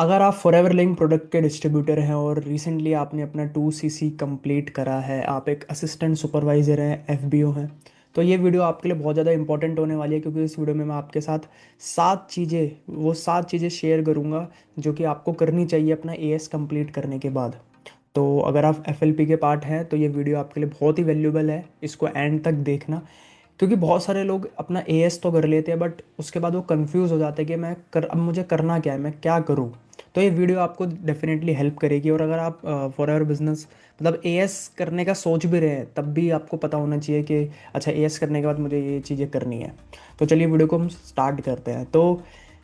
अगर आप forever link product के डिस्ट्रीब्यूटर हैं और रिसेंटली आपने अपना 2CC कंप्लीट करा है, आप एक असिस्टेंट सुपरवाइज़र हैं, एफबीओ हैं, तो ये वीडियो आपके लिए बहुत ज़्यादा इंपॉर्टेंट होने वाली है, क्योंकि इस वीडियो में मैं आपके साथ 7 चीज़ें शेयर करूँगा जो कि आपको करनी चाहिए अपना एएस कंप्लीट करने के बाद। तो अगर आप एफएलपी के पार्ट हैं तो ये वीडियो आपके लिए बहुत ही वैल्यूबल है, इसको एंड तक देखना। क्योंकि बहुत सारे लोग अपना एएस तो कर लेते हैं, बट उसके बाद वो कंफ्यूज हो जाते हैं कि अब मुझे करना क्या है, मैं क्या करूँ। तो ये वीडियो आपको डेफिनेटली हेल्प करेगी। और अगर आप फॉर एवर बिजनेस मतलब एएस करने का सोच भी रहे हैं, तब भी आपको पता होना चाहिए कि अच्छा, एएस करने के बाद मुझे ये चीज़ें करनी है। तो चलिए वीडियो को हम स्टार्ट करते हैं। तो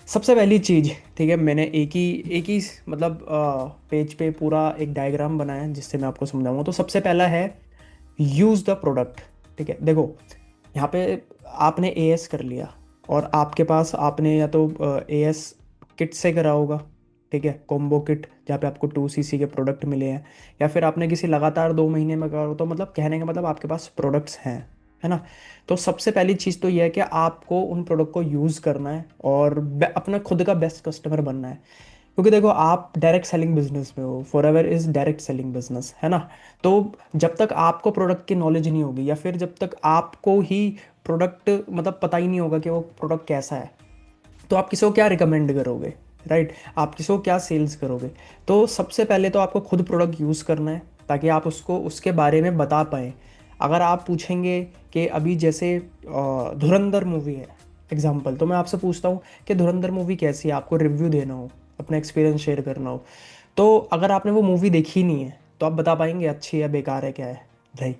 सबसे पहली चीज़, ठीक है, मैंने एक ही मतलब पेज पे पूरा एक डायग्राम बनाया है जिससे मैं आपको समझाऊंगा। तो सबसे पहला है यूज़ द प्रोडक्ट। ठीक है, देखो यहाँ पे आपने एएस कर लिया और आपके पास आपने या तो एएस किट से करा होगा, ठीक है, कॉम्बो किट जहाँ पे आपको 2CC के प्रोडक्ट मिले हैं, या फिर आपने किसी लगातार 2 महीने में करा हो। तो मतलब कहने का मतलब आपके पास प्रोडक्ट्स हैं, है ना। तो सबसे पहली चीज़ तो यह है कि आपको उन प्रोडक्ट को यूज़ करना है और अपना खुद का बेस्ट कस्टमर बनना है। क्योंकि देखो, आप डायरेक्ट सेलिंग बिजनेस में हो, for ever is direct selling business, है ना। तो जब तक आपको प्रोडक्ट की नॉलेज नहीं होगी, या फिर जब तक आपको ही प्रोडक्ट मतलब पता ही नहीं होगा कि वो प्रोडक्ट कैसा है, तो आप किसी को क्या रिकमेंड करोगे, राइट। आप किसी को क्या सेल्स करोगे। तो सबसे पहले तो आपको खुद प्रोडक्ट यूज़ करना है ताकि आप उसको उसके बारे में बता पाएँ। अगर आप पूछेंगे कि अभी जैसे धुरंधर मूवी है एग्जाम्पल, तो मैं आपसे पूछता हूँ कि धुरंधर मूवी कैसी है, आपको रिव्यू देना हो, अपना एक्सपीरियंस शेयर करना हो, तो अगर आपने वो मूवी देखी नहीं है तो आप बता पाएंगे अच्छी है बेकार है क्या है, नहीं।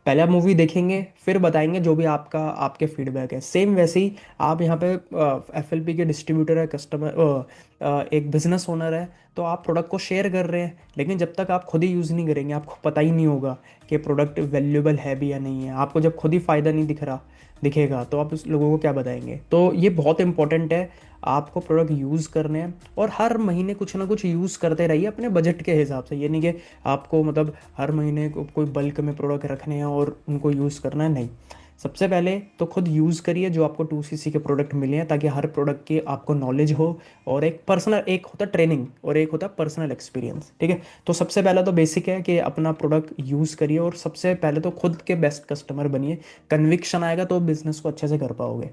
पहले आप मूवी देखेंगे फिर बताएंगे जो भी आपका आपके फीडबैक है। सेम वैसे ही आप यहाँ पे एफएलपी के डिस्ट्रीब्यूटर है, कस्टमर एक बिजनेस ओनर है, तो आप प्रोडक्ट को शेयर कर रहे हैं, लेकिन जब तक आप खुद ही यूज़ नहीं करेंगे आपको पता ही नहीं होगा कि प्रोडक्ट वैल्यूएबल है भी या नहीं है। आपको जब खुद ही फ़ायदा नहीं दिखेगा तो आप उस लोगों को क्या बताएंगे। तो ये बहुत इंपॉर्टेंट है, आपको प्रोडक्ट यूज़ करने हैं और हर महीने कुछ ना कुछ यूज़ करते रहिए अपने बजट के हिसाब से। ये नहीं कि आपको मतलब हर महीने कोई बल्क में प्रोडक्ट रखने हैं और उनको यूज़ करना है, नहीं। सबसे पहले तो खुद यूज़ करिए जो आपको 2CC के प्रोडक्ट मिले हैं, ताकि हर प्रोडक्ट की आपको नॉलेज हो। और एक पर्सनल, एक होता ट्रेनिंग और एक होता पर्सनल एक्सपीरियंस, ठीक है। तो सबसे पहला तो बेसिक है कि अपना प्रोडक्ट यूज़ करिए और सबसे पहले तो खुद के बेस्ट कस्टमर बनिए। कन्विक्शन आएगा तो बिजनेस को अच्छे से कर पाओगे।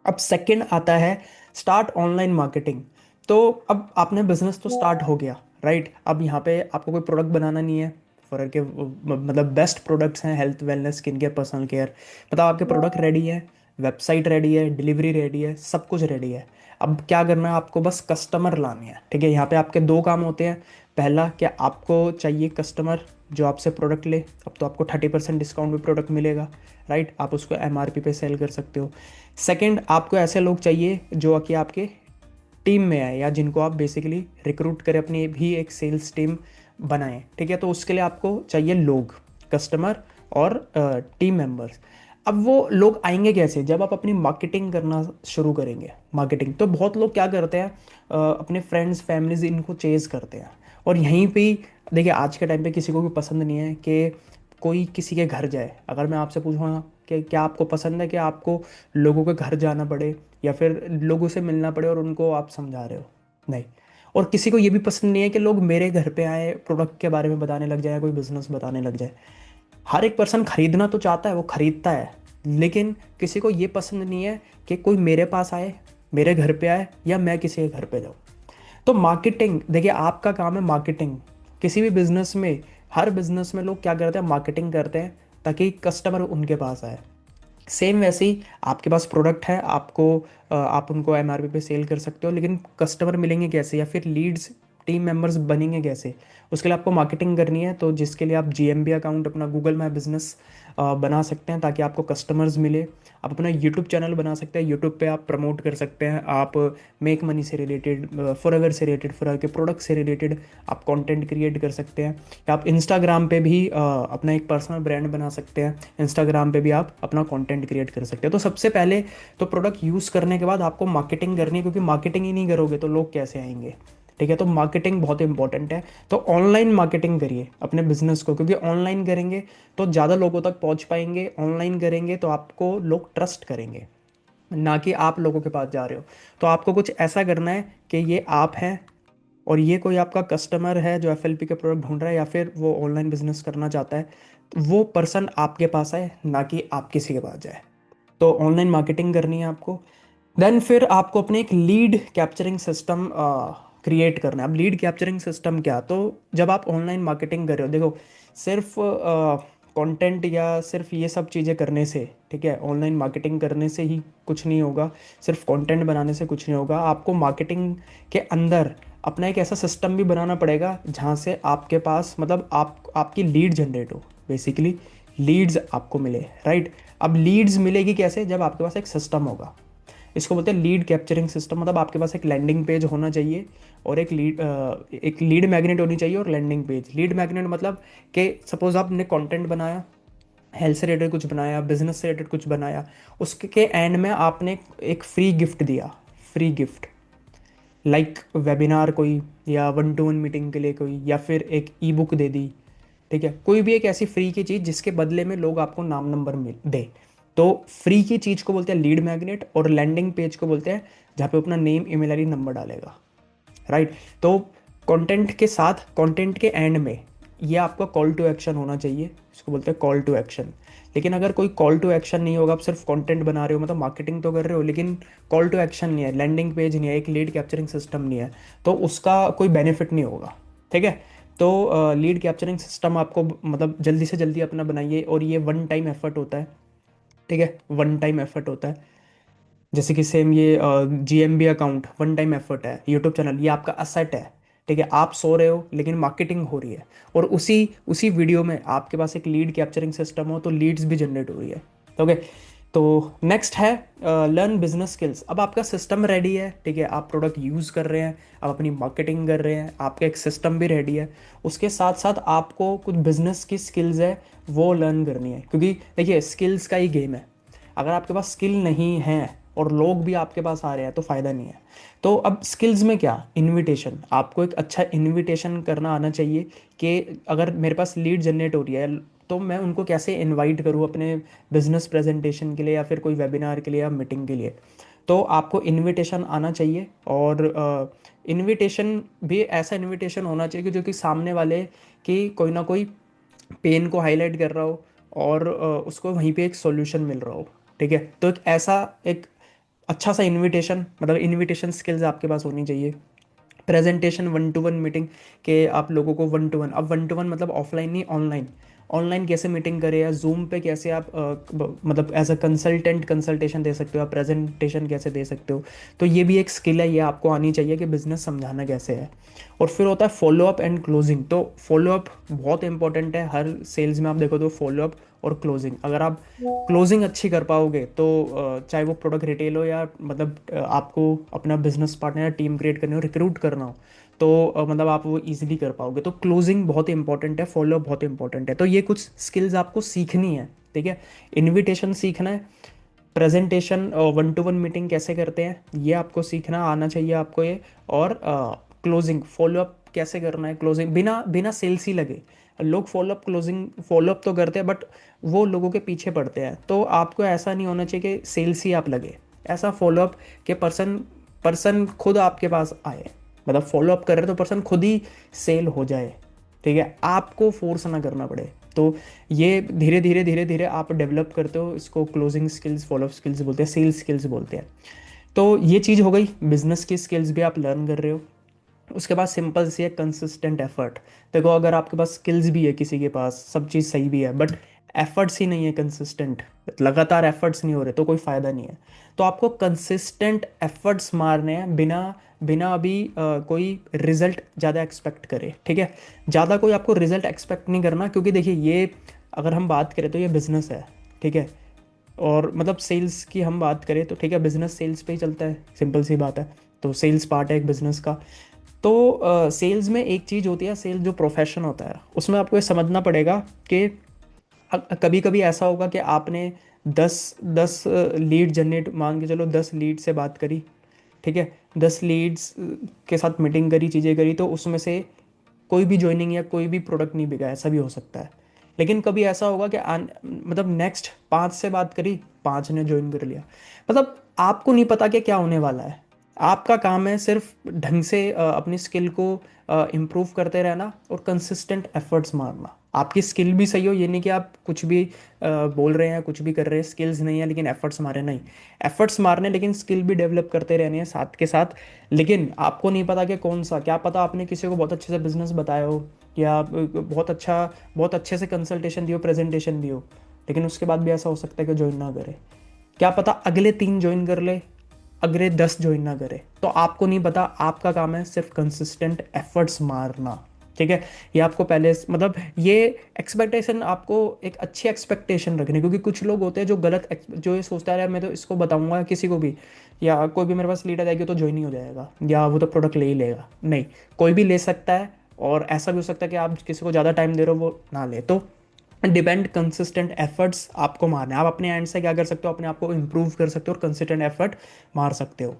अब सेकंड आता है स्टार्ट ऑनलाइन मार्केटिंग। तो अब आपने बिजनेस तो स्टार्ट हो गया, राइट। अब यहाँ पे आपको कोई प्रोडक्ट बनाना नहीं है। फॉर के मतलब बेस्ट प्रोडक्ट्स हैं, health wellness skin care personal care, मतलब आपके प्रोडक्ट रेडी है, वेबसाइट रेडी है, डिलीवरी रेडी है, सब कुछ रेडी है। अब क्या करना है, आपको बस कस्टमर लाने हैं, ठीक है। यहाँ पे आपके दो काम होते हैं। पहला, क्या आपको चाहिए कस्टमर जो आपसे प्रोडक्ट ले, अब तो आपको 30% डिस्काउंट पे प्रोडक्ट मिलेगा, राइट। आप उसको एमआरपी पे सेल कर सकते हो। सेकंड, आपको ऐसे लोग चाहिए जो कि आपके टीम में आए, या जिनको आप बेसिकली रिक्रूट करें, अपनी भी एक सेल्स टीम बनाएं, ठीक है। तो उसके लिए आपको चाहिए लोग, कस्टमर और टीम मेंबर्स। अब वो लोग आएंगे कैसे, जब आप अपनी मार्केटिंग करना शुरू करेंगे। मार्केटिंग तो बहुत लोग क्या करते हैं, अपने फ्रेंड्स फैमिलीज इनको चेज करते हैं। और यहीं पे ही देखिए, आज के टाइम पे किसी को भी पसंद नहीं है कि कोई किसी के घर जाए। अगर मैं आपसे पूछूंगा कि क्या आपको पसंद है कि आपको लोगों के घर जाना पड़े या फिर लोगों से मिलना पड़े और उनको आप समझा रहे हो, नहीं। और किसी को ये भी पसंद नहीं है कि लोग मेरे घर पे आए, प्रोडक्ट के बारे में बताने लग जाए, कोई बिजनेस बताने लग जाए। हर एक पर्सन खरीदना तो चाहता है, वो खरीदता है, लेकिन किसी को ये पसंद नहीं है कि कोई मेरे पास आए, मेरे घर पे आए, या मैं किसी के घर पे जाऊँ। तो मार्केटिंग, देखिए आपका काम है मार्केटिंग। किसी भी बिजनेस में, हर बिजनेस में लोग क्या करते हैं, मार्केटिंग करते हैं ताकि कस्टमर उनके पास आए। सेम वैसे ही आपके पास प्रोडक्ट है, आप उनको एमआरपी पे सेल कर सकते हो, लेकिन कस्टमर मिलेंगे कैसे, या फिर लीड्स, टीम मेंबर्स बनेंगे कैसे। उसके लिए आपको मार्केटिंग करनी है, तो जिसके लिए आप जीएमबी अकाउंट अपना गूगल माई बिजनेस बना सकते हैं ताकि आपको कस्टमर्स मिले। आप अपना यूट्यूब चैनल बना सकते हैं, यूट्यूब पे आप प्रमोट कर सकते हैं। आप मेक मनी से रिलेटेड, फॉरएवर से रिलेटेड, फॉरएवर के प्रोडक्ट से रिलेटेड आप कंटेंट क्रिएट कर सकते हैं। या आप इंस्टाग्राम पे भी अपना एक पर्सनल ब्रांड बना सकते हैं। इंस्टाग्राम पे भी आप अपना कंटेंट क्रिएट कर सकते हैं। तो सबसे पहले तो प्रोडक्ट यूज़ करने के बाद आपको मार्केटिंग करनी है, क्योंकि मार्केटिंग ही नहीं करोगे तो लोग कैसे आएंगे, ठीक है। तो मार्केटिंग बहुत इंपॉर्टेंट है। तो ऑनलाइन मार्केटिंग करिए अपने बिजनेस को, क्योंकि ऑनलाइन करेंगे तो ज़्यादा लोगों तक पहुंच पाएंगे। ऑनलाइन करेंगे तो आपको लोग ट्रस्ट करेंगे, ना कि आप लोगों के पास जा रहे हो। तो आपको कुछ ऐसा करना है कि ये आप हैं, और ये कोई आपका कस्टमर है जो एफएलपी के प्रोडक्ट ढूंढ रहा है या फिर वो ऑनलाइन बिजनेस करना चाहता है, तो वो पर्सन आपके पास आए, ना कि आप किसी के पास जाए। तो ऑनलाइन मार्केटिंग करनी है आपको। देन फिर आपको अपने एक लीड कैप्चरिंग सिस्टम क्रिएट करना है। अब लीड कैप्चरिंग सिस्टम क्या, तो जब आप ऑनलाइन मार्केटिंग कर रहे हो, देखो सिर्फ कंटेंट या सिर्फ ये सब चीज़ें करने से, ठीक है, ऑनलाइन मार्केटिंग करने से ही कुछ नहीं होगा, सिर्फ कंटेंट बनाने से कुछ नहीं होगा। आपको मार्केटिंग के अंदर अपना एक ऐसा सिस्टम भी बनाना पड़ेगा जहाँ से आपके पास मतलब आपकी लीड जनरेट हो, बेसिकली लीड्स आपको मिले, राइट। अब लीड्स मिलेगी कैसे, जब आपके पास एक सिस्टम होगा। इसको बोलते हैं लीड कैप्चरिंग सिस्टम। मतलब आपके पास एक लैंडिंग पेज होना चाहिए और एक लीड मैग्नेट होनी चाहिए और लैंडिंग पेज। लीड मैग्नेट मतलब कि सपोज आपने कंटेंट बनाया, हेल्थ से रिलेटेड कुछ बनाया, बिजनेस से रिलेटेड कुछ बनाया, उसके के एंड में आपने एक फ्री गिफ्ट दिया, फ्री गिफ्ट लाइक वेबिनार कोई, या 1-to-1 मीटिंग के लिए कोई, या फिर एक ई बुक दे दी, ठीक है, कोई भी एक ऐसी फ्री की चीज़ जिसके बदले में लोग आपको नाम नंबर मिल दे। तो फ्री की चीज़ को बोलते हैं लीड मैग्नेट, और लैंडिंग पेज को बोलते हैं जहाँ पे अपना नेम, ईमेल आईडी, नंबर डालेगा, राइट। तो कंटेंट के साथ, कंटेंट के एंड में ये आपका कॉल टू एक्शन होना चाहिए, इसको बोलते हैं कॉल टू एक्शन। लेकिन अगर कोई कॉल टू एक्शन नहीं होगा, आप सिर्फ कंटेंट बना रहे हो, मतलब मार्केटिंग तो कर रहे हो लेकिन कॉल टू एक्शन नहीं है, लैंडिंग पेज नहीं है, एक लीड कैप्चरिंग सिस्टम नहीं है, तो उसका कोई बेनिफिट नहीं होगा, ठीक है। तो लीड कैप्चरिंग सिस्टम आपको मतलब जल्दी से जल्दी अपना बनाइए, और ये वन टाइम एफर्ट होता है, ठीक है, वन टाइम एफर्ट होता है। जैसे कि सेम ये GMB account one time effort है, यूट्यूब चैनल ये आपका असेट है, ठीक है। आप सो रहे हो लेकिन मार्केटिंग हो रही है, और उसी उसी वीडियो में आपके पास एक लीड कैप्चरिंग सिस्टम हो तो लीड्स भी जनरेट हो रही है। ओके, तो नेक्स्ट है लर्न बिजनेस स्किल्स। अब आपका सिस्टम रेडी है, ठीक है, आप प्रोडक्ट यूज़ कर रहे हैं, आप अपनी मार्केटिंग कर रहे हैं, आपका एक सिस्टम भी रेडी है, उसके साथ साथ आपको कुछ बिजनेस की स्किल्स है वो लर्न करनी है, क्योंकि देखिए स्किल्स का ही गेम है। अगर आपके पास स्किल नहीं है और लोग भी आपके पास आ रहे हैं तो फ़ायदा नहीं है। तो अब स्किल्स में क्या, इनविटेशन, आपको एक अच्छा इनविटेशन करना आना चाहिए कि अगर मेरे पास लीड जनरेट हो रही है तो मैं उनको कैसे इनवाइट करूँ अपने बिजनेस प्रेजेंटेशन के लिए या फिर कोई वेबिनार के लिए या मीटिंग के लिए। तो आपको इनविटेशन आना चाहिए, और इनविटेशन भी ऐसा इनविटेशन होना चाहिए कि जो कि सामने वाले की कोई ना कोई पेन को हाईलाइट कर रहा हो, और उसको वहीं पे एक सॉल्यूशन मिल रहा हो, ठीक है। तो एक ऐसा एक अच्छा सा इनविटेशन, मतलब इनविटेशन स्किल्स आपके पास होनी चाहिए। प्रेजेंटेशन, 1-to-1 मीटिंग के आप लोगों को 1-to-1, अब 1-to-1 मतलब ऑफलाइन नहीं, ऑनलाइन। ऑनलाइन कैसे मीटिंग करें या जूम पे कैसे आप मतलब एज अ कंसल्टेंट कंसल्टेशन दे सकते हो, आप प्रेजेंटेशन कैसे दे सकते हो। तो ये भी एक स्किल है, ये आपको आनी चाहिए कि बिजनेस समझाना कैसे है। और फिर होता है फॉलो अप एंड क्लोजिंग। तो फॉलो अप बहुत इंपॉर्टेंट है, हर सेल्स में आप देखो तो फॉलो अप और क्लोजिंग। अगर आप क्लोजिंग अच्छी कर पाओगे तो चाहे वो प्रोडक्ट रिटेल हो या मतलब आपको अपना बिजनेस पार्टनर या टीम क्रिएट करनी हो, रिक्रूट करना हो, तो मतलब आप वो इजीली कर पाओगे। तो क्लोजिंग बहुत इंपॉर्टेंट है, फॉलो अप बहुत इंपॉर्टेंट है। तो ये कुछ स्किल्स आपको सीखनी है, ठीक है। इनविटेशन सीखना है, प्रेजेंटेशन, 1-to-1 मीटिंग कैसे करते हैं ये आपको सीखना आना चाहिए आपको ये, और क्लोजिंग, फॉलो अप कैसे करना है, क्लोजिंग बिना बिना सेल्स ही लगे। लोग follow up closing follow up तो करते हैं बट वो लोगों के पीछे पड़ते हैं, तो आपको ऐसा नहीं होना चाहिए कि सेल्स ही आप लगे। ऐसा फॉलो अप के पर्सन पर्सन खुद आपके पास आए, मतलब फॉलो अप कर रहे तो पर्सन खुद ही सेल हो जाए, ठीक है, आपको फोर्स ना करना पड़े। तो ये धीरे धीरे धीरे धीरे आप डेवलप करते हो, इसको closing skills, follow up skills बोलते हैं, सेल्स स्किल्स बोलते हैं। तो ये चीज़ हो गई, बिजनेस की स्किल्स भी आप लर्न कर रहे हो। उसके बाद सिंपल सी है, कंसिस्टेंट एफर्ट। देखो अगर आपके पास स्किल्स भी है, किसी के पास सब चीज़ सही भी है, बट एफर्ट्स ही नहीं है कंसिस्टेंट, लगातार एफर्ट्स नहीं हो रहे तो कोई फ़ायदा नहीं है। तो आपको कंसिस्टेंट एफर्ट्स मारने हैं, बिना बिना अभी कोई रिजल्ट ज़्यादा एक्सपेक्ट करे, ठीक है। ज़्यादा कोई आपको रिजल्ट एक्सपेक्ट नहीं करना, क्योंकि देखिए ये अगर हम बात करें तो ये बिज़नेस है, ठीक है। और मतलब सेल्स की हम बात करें तो ठीक है, बिज़नेस सेल्स पे ही चलता है, सिंपल सी बात है। तो सेल्स पार्ट है एक बिज़नेस का। तो सेल्स में एक चीज़ होती है, सेल्स जो प्रोफेशन होता है उसमें आपको ये समझना पड़ेगा कि कभी कभी ऐसा होगा कि आपने 10 लीड जनरेट, मान के चलो 10 लीड से बात करी, ठीक है, 10 लीड्स के साथ मीटिंग करी, चीज़ें करी, तो उसमें से कोई भी ज्वाइनिंग या कोई भी प्रोडक्ट नहीं बिका, ऐसा भी हो सकता है। लेकिन कभी ऐसा होगा कि मतलब नेक्स्ट 5 से बात करी, 5 ने ज्वाइन कर लिया। मतलब आपको नहीं पता कि क्या होने वाला है, आपका काम है सिर्फ ढंग से अपनी स्किल को इम्प्रूव करते रहना और कंसिस्टेंट एफर्ट्स मारना। आपकी स्किल भी सही हो, ये नहीं कि आप कुछ भी बोल रहे हैं, कुछ भी कर रहे हैं, स्किल्स नहीं है लेकिन एफर्ट्स मारे, नहीं। एफर्ट्स मारने लेकिन स्किल भी डेवलप करते रहने हैं साथ के साथ। लेकिन आपको नहीं पता कि कौन सा, क्या पता आपने किसी को बहुत अच्छे से बिजनेस बताया हो, या बहुत अच्छे से कंसल्टेशन दी हो, प्रेजेंटेशन दी हो, लेकिन उसके बाद भी ऐसा हो सकता है कि ज्वाइन ना करे। क्या पता अगले 3 ज्वाइन कर ले, अगले 10 ज्वाइन ना करे, तो आपको नहीं पता। आपका काम है सिर्फ कंसिस्टेंट एफर्ट्स मारना, ठीक है। ये आपको पहले मतलब ये एक्सपेक्टेशन, आपको एक अच्छी एक्सपेक्टेशन रखनी, क्योंकि कुछ लोग होते हैं जो जो ये सोचता है यार मैं तो इसको बताऊंगा किसी को भी, या कोई भी मेरे पास लीडर आएगी तो ज्वाइन ही हो जाएगा, या वो तो प्रोडक्ट ले ही लेगा। नहीं, कोई भी ले सकता है, और ऐसा भी हो सकता है कि आप किसी को ज़्यादा टाइम दे रहे हो वो ना ले। तो डिपेंड, कंसिस्टेंट एफर्ट्स आपको मारने हैं। आप अपने एंड से क्या कर सकते हो, अपने आप को इम्प्रूव कर सकते हो और कंसिस्टेंट एफर्ट मार सकते हो।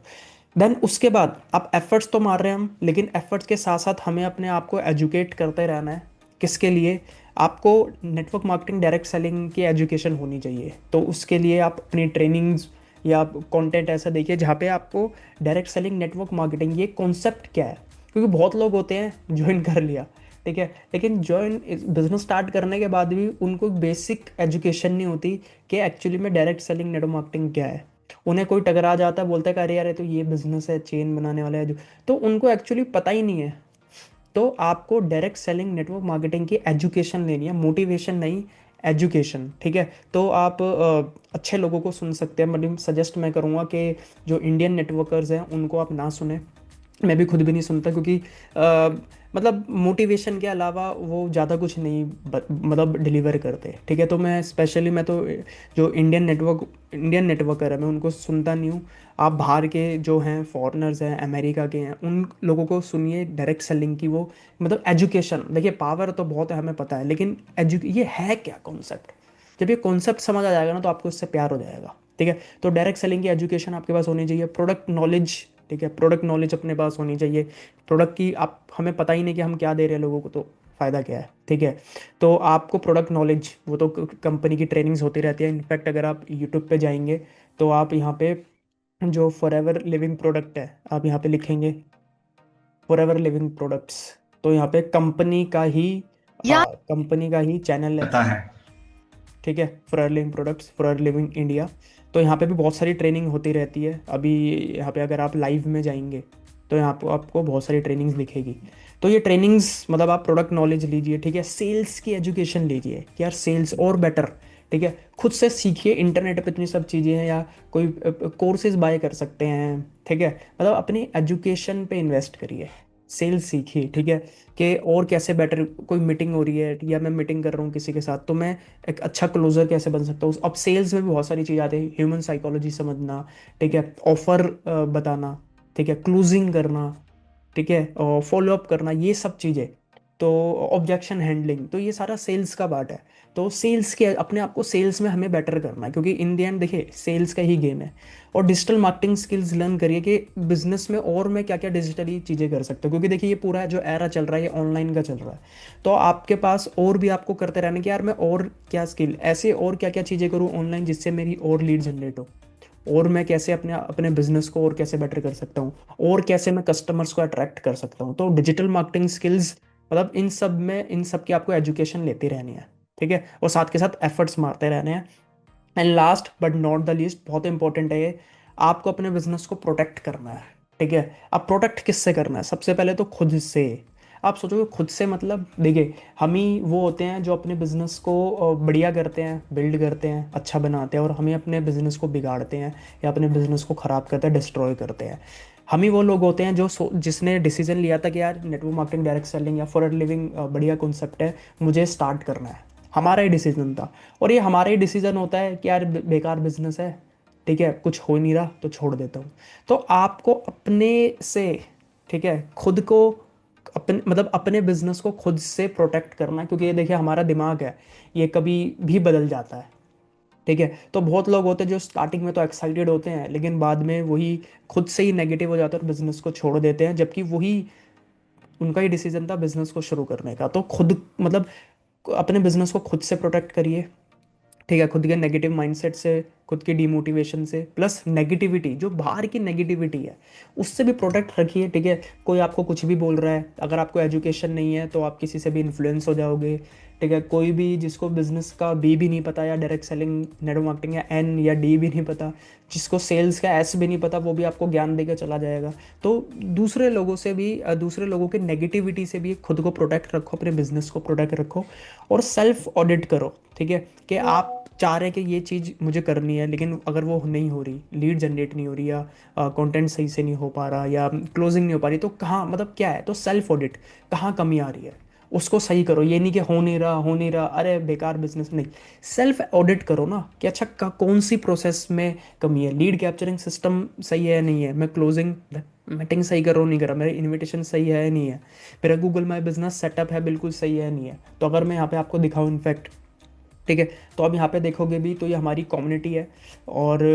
देन उसके बाद आप एफर्ट्स तो मार रहे हैं हम, लेकिन एफर्ट्स के साथ साथ हमें अपने आप को एजुकेट करते रहना है। किसके लिए? आपको नेटवर्क मार्केटिंग, डायरेक्ट सेलिंग की एजुकेशन होनी चाहिए। तो उसके लिए आप अपनी ट्रेनिंग्स या कंटेंट ऐसा देखिए जहाँ पे आपको डायरेक्ट सेलिंग, नेटवर्क मार्केटिंग, ये कॉन्सेप्ट क्या है। क्योंकि बहुत लोग होते हैं ज्वाइन कर लिया, ठीक है, लेकिन ज्वाइन बिजनेस स्टार्ट करने के बाद भी उनको बेसिक एजुकेशन नहीं होती कि एक्चुअली में डायरेक्ट सेलिंग, नेटवर्क मार्केटिंग क्या है। उन्हें कोई टकरा जाता है, बोलता है कि अरे यार ये तो ये बिजनेस है, चेन बनाने वाला है जो, तो उनको एक्चुअली पता ही नहीं है। तो आपको डायरेक्ट सेलिंग, नेटवर्क मार्केटिंग की एजुकेशन लेनी है, मोटिवेशन नहीं, एजुकेशन, ठीक है। तो आप अच्छे लोगों को सुन सकते हैं, मतलब सजेस्ट मैं करूँगा कि जो इंडियन नेटवर्कर्स हैं उनको आप ना सुने। मैं भी खुद भी नहीं सुनता, क्योंकि मतलब मोटिवेशन के अलावा वो ज़्यादा कुछ नहीं मतलब डिलीवर करते, ठीक है। तो मैं स्पेशली, मैं तो जो इंडियन नेटवर्कर है मैं उनको सुनता नहीं हूँ। आप बाहर के जो हैं, फॉरेनर्स हैं, अमेरिका के हैं, उन लोगों को सुनिए डायरेक्ट सेलिंग की। वो मतलब एजुकेशन, देखिए पावर तो बहुत है हमें पता है, लेकिन ये है क्या कॉन्सेप्ट। जब ये कॉन्सेप्ट समझ आ जाएगा ना तो आपको इससे प्यार हो जाएगा, ठीक है। तो डायरेक्ट सेलिंग की एजुकेशन आपके पास होनी चाहिए, प्रोडक्ट नॉलेज, ठीक है, प्रोडक्ट नॉलेज अपने पास होनी चाहिए। प्रोडक्ट की आप, हमें पता ही नहीं कि हम क्या दे रहे हैं लोगों को, तो फ़ायदा क्या है, ठीक है। तो आपको प्रोडक्ट नॉलेज, वो तो कंपनी की ट्रेनिंग्स होती रहती है। इनफैक्ट अगर आप यूट्यूब पे जाएंगे तो आप यहाँ पे जो फॉरएवर लिविंग प्रोडक्ट है, आप यहाँ पे लिखेंगे फॉरएवर लिविंग प्रोडक्ट्स, तो यहाँ पे कंपनी का ही, या कंपनी का ही चैनल है, पता है। ठीक है। For living products, for living India. तो यहाँ पे भी बहुत सारी ट्रेनिंग होती रहती है। अभी यहाँ पे अगर आप लाइव में जाएंगे तो यहाँ पे आपको बहुत सारी ट्रेनिंग्स दिखेगी। तो ये ट्रेनिंग्स मतलब आप प्रोडक्ट नॉलेज लीजिए, ठीक है, सेल्स की एजुकेशन लीजिए कि यार सेल्स और बेटर, ठीक है। खुद से सीखिए, इंटरनेट पे इतनी सब चीज़ें हैं, या कोई कोर्सेज बाय कर सकते हैं, ठीक है। मतलब अपनी एजुकेशन पे इन्वेस्ट करिए, सेल्स सीखिए, ठीक है। कि और कैसे बेटर, कोई मीटिंग हो रही है या मैं मीटिंग कर रहा हूँ किसी के साथ, तो मैं एक अच्छा क्लोजर कैसे बन सकता हूँ। अब सेल्स में भी बहुत सारी चीज़ आती है, ह्यूमन साइकोलॉजी समझना, ठीक है, ऑफर बताना, ठीक है, क्लोजिंग करना, ठीक है, और फॉलो अप करना, ये सब चीज़ें। तो ऑब्जेक्शन हैंडलिंग, तो ये सारा सेल्स का पार्ट है। तो सेल्स के, अपने आप को सेल्स में हमें बेटर करना है, क्योंकि इन द एंड देखिए सेल्स का ही गेम है। और डिजिटल मार्केटिंग स्किल्स लर्न करिए कि बिजनेस में और मैं क्या क्या डिजिटली चीज़ें कर सकता हूँ, क्योंकि देखिए ये पूरा जो एरा चल रहा है ये ऑनलाइन का चल रहा है। तो आपके पास और भी आपको करते रहना कि यार मैं और क्या स्किल, ऐसे और क्या क्या चीज़ें करूँ ऑनलाइन जिससे मेरी और लीड जनरेट हो, और मैं कैसे अपने अपने बिजनेस को और कैसे बेटर कर सकता हूँ, और कैसे मैं कस्टमर्स को अट्रैक्ट कर सकता हूँ। तो डिजिटल मार्केटिंग स्किल्स, मतलब इन सब में, इन सब की आपको एजुकेशन लेती रहनी है, ठीक है, और साथ के साथ एफर्ट्स मारते रहने हैं। And last but not the least, बहुत इंपॉर्टेंट है ये, आपको अपने बिजनेस को प्रोटेक्ट करना है, ठीक है। अब प्रोटेक्ट किससे करना है? सबसे पहले तो खुद से। आप सोचोगे खुद से, मतलब देखिए हम ही वो होते हैं जो अपने बिजनेस को बढ़िया करते हैं, बिल्ड करते हैं, अच्छा बनाते हैं, और हमें अपने बिजनेस को बिगाड़ते हैं या अपने बिजनेस को ख़राब करते हैं, डिस्ट्रॉय करते हैं। हम ही वो लोग होते हैं जो जिसने डिसीजन लिया था कि यार नेटवर्क मार्केटिंग, डायरेक्ट सेलिंग या फॉर लिविंग बढ़िया कॉन्सेप्ट है, मुझे स्टार्ट करना है। हमारा ही डिसीजन था, और ये हमारा ही डिसीजन होता है कि यार बेकार बिजनेस है, ठीक है, कुछ हो नहीं रहा तो छोड़ देता हूँ। तो आपको अपने से, ठीक है, खुद को, अपने मतलब अपने बिजनेस को खुद से प्रोटेक्ट करना है, क्योंकि ये देखिए हमारा दिमाग है, ये कभी भी बदल जाता है, ठीक है। तो बहुत लोग होते हैं जो स्टार्टिंग में तो एक्साइटेड होते हैं, लेकिन बाद में वही खुद से ही नेगेटिव हो जाते हैं और बिजनेस को छोड़ देते हैं, जबकि वही उनका ही डिसीजन था बिजनेस को शुरू करने का। तो खुद मतलब अपने बिजनेस को खुद से प्रोटेक्ट करिए, ठीक है, खुद के नेगेटिव माइंडसेट से खुद की डिमोटिवेशन से, प्लस नेगेटिविटी, जो बाहर की नेगेटिविटी है उससे भी प्रोटेक्ट रखिए, ठीक है। कोई आपको कुछ भी बोल रहा है, अगर आपको एजुकेशन नहीं है तो आप किसी से भी इन्फ्लुएंस हो जाओगे, ठीक है। कोई भी जिसको बिजनेस का बी भी नहीं पता, या डायरेक्ट सेलिंग, नेटवर्क मार्केटिंग या एन या डी भी नहीं पता, जिसको सेल्स का एस भी नहीं पता, वो भी आपको ज्ञान देकर चला जाएगा। तो दूसरे लोगों से भी, दूसरे लोगों की नेगेटिविटी से भी खुद को प्रोटेक्ट रखो, अपने बिजनेस को प्रोटेक्ट रखो, और सेल्फ ऑडिट करो, ठीक है। कि आप चाह रहे हैं कि ये चीज़ मुझे करनी है, लेकिन अगर वो नहीं हो रही, लीड जनरेट नहीं हो रही, या कंटेंट सही से नहीं हो पा रहा, या क्लोजिंग नहीं हो पा रही, तो कहाँ, मतलब क्या है, तो सेल्फ ऑडिट, कहाँ कमी आ रही है उसको सही करो। ये नहीं कि हो नहीं रहा, हो नहीं रहा, अरे बेकार बिजनेस, नहीं। सेल्फ ऑडिट करो ना कि अच्छा कौन सी प्रोसेस में कमी है, लीड कैप्चरिंग सिस्टम सही है या नहीं है, मैं क्लोजिंग मीटिंग सही कर रहा हूँ नहीं कर रहा, मेरे इनविटेशन सही है या नहीं है, मेरा गूगल माई बिजनेस सेटअप है बिल्कुल सही है या नहीं है। तो अगर मैं यहाँ पे आपको दिखाऊँ इनफैक्ट, ठीक है, तो आप यहाँ पे देखोगे भी तो ये हमारी कम्युनिटी है, और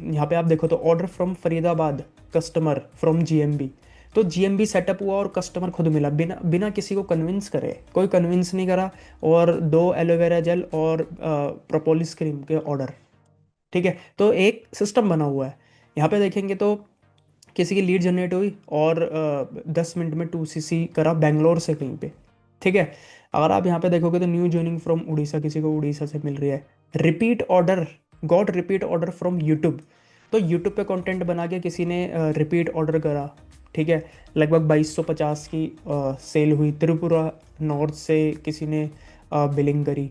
यहाँ पे आप देखो तो order from Faridabad, customer from GMB. तो जीएमबी सेटअप हुआ और कस्टमर खुद मिला, बिना बिना किसी को कन्विंस करे, कोई कन्विंस नहीं करा, और 2 एलोवेरा जेल और प्रोपोलिस क्रीम के ऑर्डर, ठीक है। तो एक सिस्टम बना हुआ है। यहाँ पे देखेंगे तो किसी की लीड जनरेट हुई, और 10 मिनट में 2 CC करा बेंगलोर से कहीं पे, ठीक है। अगर आप यहाँ पे देखोगे तो न्यू ज्वाइनिंग फ्रॉम उड़ीसा, किसी को उड़ीसा से मिल रही है। Repeat order, got repeat order from YouTube. तो यूट्यूब पे कंटेंट बना के किसी ने रिपीट ऑर्डर करा, ठीक है, लगभग 2250 की सेल हुई। त्रिपुरा नॉर्थ से किसी ने बिलिंग करी।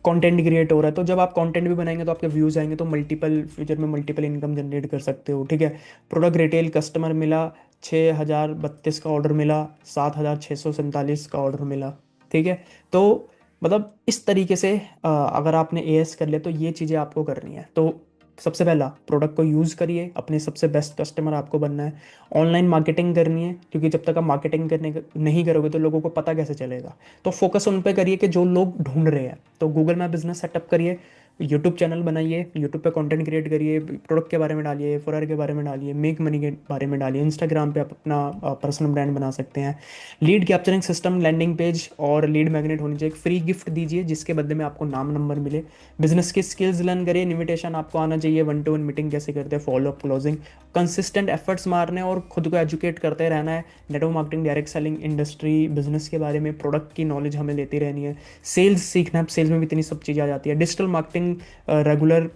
कंटेंट क्रिएट हो रहा है, तो जब आप कंटेंट भी बनाएंगे तो आपके व्यूज़ आएंगे, तो मल्टीपल फ्यूचर में मल्टीपल इनकम जनरेट कर सकते हो, ठीक है। प्रोडक्ट रिटेल कस्टमर मिला, 6032 का ऑर्डर मिला, 7647 का ऑर्डर मिला, ठीक है। तो मतलब इस तरीके से अगर आपने एएस कर लिया तो ये चीज़ें आपको करनी है। तो सबसे पहला, प्रोडक्ट को यूज़ करिए, अपने सबसे बेस्ट कस्टमर आपको बनना है। ऑनलाइन मार्केटिंग करनी है, क्योंकि जब तक आप मार्केटिंग नहीं करोगे तो लोगों को पता कैसे चलेगा। तो फोकस उन पे करिए कि जो लोग ढूंढ रहे हैं। तो गूगल मैप बिजनेस सेटअप करिए, यूट्यूब चैनल बनाइए, यूट्यूब पे कंटेंट क्रिएट करिए, प्रोडक्ट के बारे में डालिए, फॉरर के बारे में डालिए, मेक मनी के बारे में डालिए। इंस्टाग्राम पे आप अपना पर्सनल ब्रांड बना सकते हैं। Lead capturing system, landing page और लीड मैग्नेट होनी चाहिए। एक फ्री गिफ्ट दीजिए जिसके बदले में आपको नाम नंबर मिले। बिजनेस की स्किल्स लर्न करिए, इन्विटेशन आपको आना चाहिए, 1-to-1 मीटिंग कैसे करते हैं, follow up, closing, consistent efforts मारने और खुद को एजुकेट करते रहना है। Network marketing, direct selling, industry, business के बारे में, प्रोडक्ट की नॉलेज हमें लेती रहनी है। सेल्स सीखना है, सेल्स में भी इतनी सब चीज़ें आ जाती है। Digital marketing, regular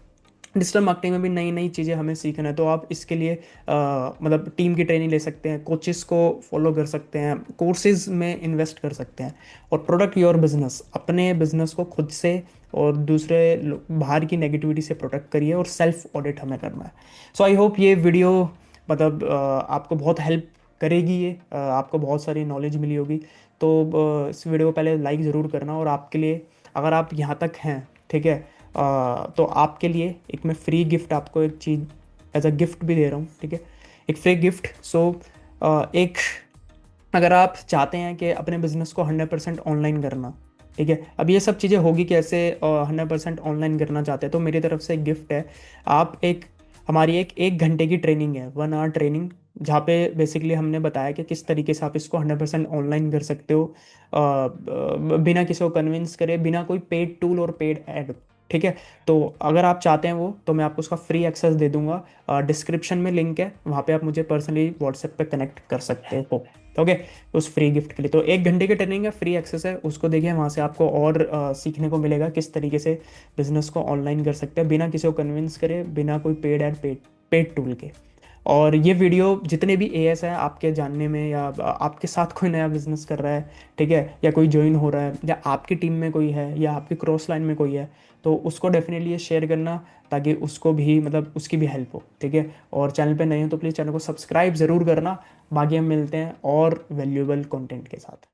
digital marketing में भी नई नई चीज़ें हमें सीखना है। तो आप इसके लिए मतलब टीम की ट्रेनिंग ले सकते हैं, कोचेस को फॉलो कर सकते हैं, कोर्सेज में इन्वेस्ट कर सकते हैं। और प्रोडक्ट योर बिजनेस, अपने बिजनेस को खुद से और दूसरे बाहर की नेगेटिविटी से प्रोटेक्ट करिए, और सेल्फ ऑडिट हमें करना है। सो आई होप ये वीडियो मतलब आपको बहुत हेल्प करेगी, ये आपको बहुत सारी नॉलेज मिली होगी। तो इस वीडियो को पहले लाइक ज़रूर करना, और आपके लिए, अगर आप यहाँ तक हैं, ठीक है, तो आपके लिए एक मैं फ्री गिफ्ट, आपको एक चीज़ एज अ गिफ्ट भी दे रहा हूँ, ठीक है, एक फ्री गिफ्ट। सो एक, अगर आप चाहते हैं कि अपने बिजनेस को 100% ऑनलाइन करना, ठीक है, अब ये सब चीज़ें होगी कैसे, 100% ऑनलाइन करना चाहते हैं, तो मेरी तरफ से एक गिफ्ट है। आप एक, हमारी एक घंटे की ट्रेनिंग है, 1 आवर ट्रेनिंग, जहाँ पे बेसिकली हमने बताया कि किस तरीके से आप इसको 100% ऑनलाइन कर सकते हो, बिना किसी को कन्विंस करे, बिना कोई पेड टूल और पेड ऐड, ठीक है। तो अगर आप चाहते हैं वो, तो मैं आपको उसका फ्री एक्सेस दे दूंगा, डिस्क्रिप्शन में लिंक है, वहाँ पे आप मुझे पर्सनली व्हाट्सएप पे कनेक्ट कर सकते हो, ओके। उस फ्री गिफ्ट के लिए तो 1 घंटे की ट्रेनिंग है, फ्री एक्सेस है, उसको देखिए, वहाँ से आपको और सीखने को मिलेगा किस तरीके से बिजनेस को ऑनलाइन कर सकते हैं, बिना किसी को कन्विंस करे, बिना कोई पेड एड, पेड टूल के। और ये वीडियो जितने भी एएस है आपके जानने में, या आपके साथ कोई नया बिजनेस कर रहा है, ठीक है, या कोई ज्वाइन हो रहा है, या आपकी टीम में कोई है, या आपकी क्रॉस लाइन में कोई है, तो उसको डेफिनेटली ये शेयर करना, ताकि उसको भी, मतलब उसकी भी हेल्प हो, ठीक है। और चैनल पे नए हो तो प्लीज़ चैनल को सब्सक्राइब ज़रूर करना। बाकी हम मिलते हैं और वैल्यूएबल कंटेंट के साथ।